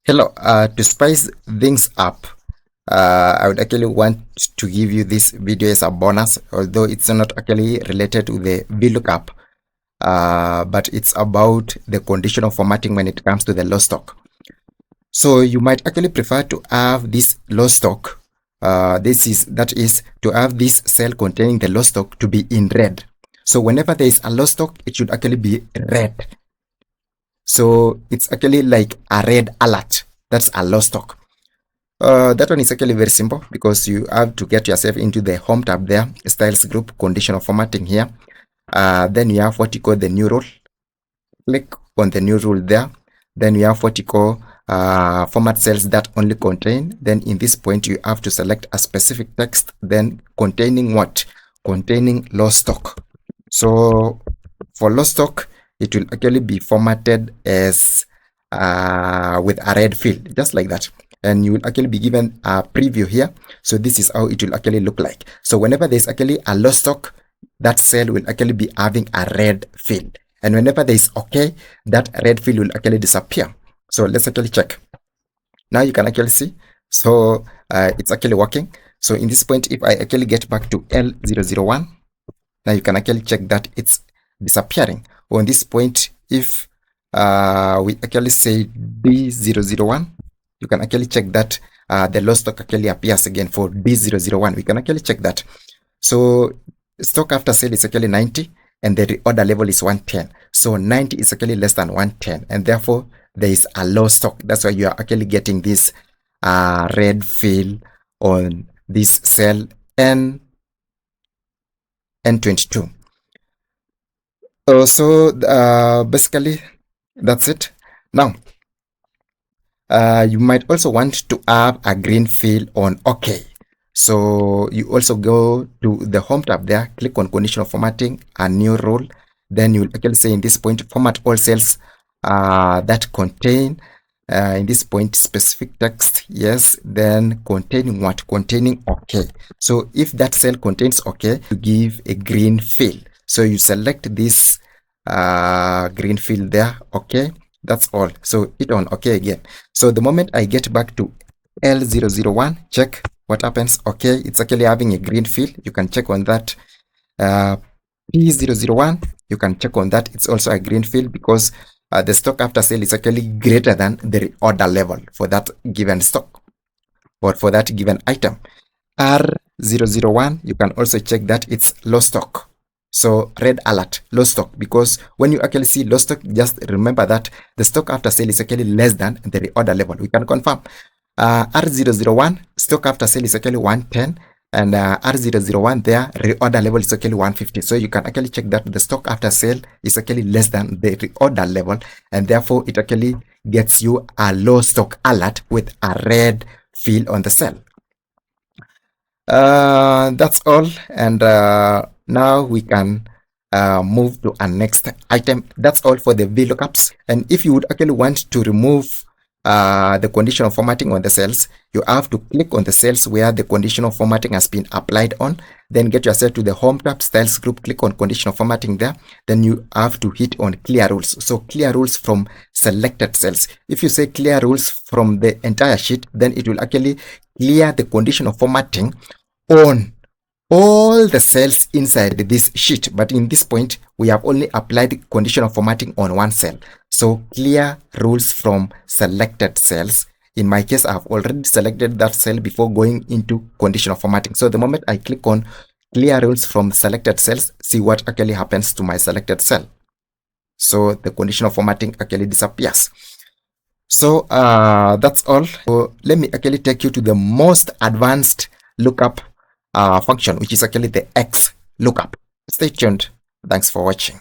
Hello, to spice things up, I would actually want to give you this video as a bonus, although it's not actually related to the VLOOKUP, but it's about the conditional formatting when it comes to the low stock. So you might actually prefer to have this low stock, that is to have this cell containing the low stock to be in red. So whenever there is a low stock, it should actually be red. So it's actually like a red alert. That's a low stock. That one is actually very simple because you have to get yourself into the home tab there, styles group, conditional formatting here. Then you have what you call the new rule. Click on the new rule there. Then you have what you call format cells that only contain. Then in this point, you have to select a specific text, then containing what? Containing low stock. So for low stock, it will actually be formatted as with a red field, just like that. And you will actually be given a preview here. So this is how it will actually look like. So whenever there's actually a low stock, that cell will actually be having a red field. And whenever there is OK, that red field will actually disappear. So let's actually check. Now you can actually see. So it's actually working. So in this point, if I actually get back to L001, now you can actually check that it's disappearing. On this point, if we actually say D001, you can actually check that the low stock actually appears again for D001. We can actually check that. So stock after sale is actually 90 and the reorder level is 110. So 90 is actually less than 110 and therefore there is a low stock. That's why you are actually getting this red fill on this cell N22. So basically that's it. Now you might also want to have a green fill on OK. So you also go to the home tab there, click on conditional formatting, a new rule. Then you will actually say in this point, format all cells that contain in this point specific text. Yes, then containing what? Containing OK. So if that cell contains OK, you give a green fill. So you select this green fill there. OK. That's all. So hit on OK again. So the moment I get back to L001, check what happens. OK, it's actually having a green fill. You can check on that. P001, you can check on that. It's also a green fill because the stock after sale is actually greater than the reorder level for that given stock or for that given item. R001, you can also check that it's low stock. So red alert, low stock, because when you actually see low stock, just remember that the stock after sale is actually less than the reorder level. We can confirm. R001, stock after sale is actually 110, and R001 there, reorder level is actually 150. So you can actually check that the stock after sale is actually less than the reorder level, and therefore it actually gets you a low stock alert with a red fill on the cell. That's all, and now we can move to our next item. That's all for the VLOOKUPs. And if you would actually want to remove the conditional formatting on the cells, you have to click on the cells where the conditional formatting has been applied on, then get yourself to the home tab, styles group, click on conditional formatting there, then you have to hit on clear rules. So clear rules from selected cells. If you say clear rules from the entire sheet, then it will actually clear the conditional formatting on all the cells inside this sheet. But in this point, we have only applied conditional formatting on one cell. So clear rules from selected cells. In my case, I have already selected that cell before going into conditional formatting. So the moment I click on clear rules from selected cells, see what actually happens to my selected cell. So the conditional formatting actually disappears. So that's all. So let me actually take you to the most advanced lookup function, which is actually the X lookup. Stay tuned. Thanks for watching.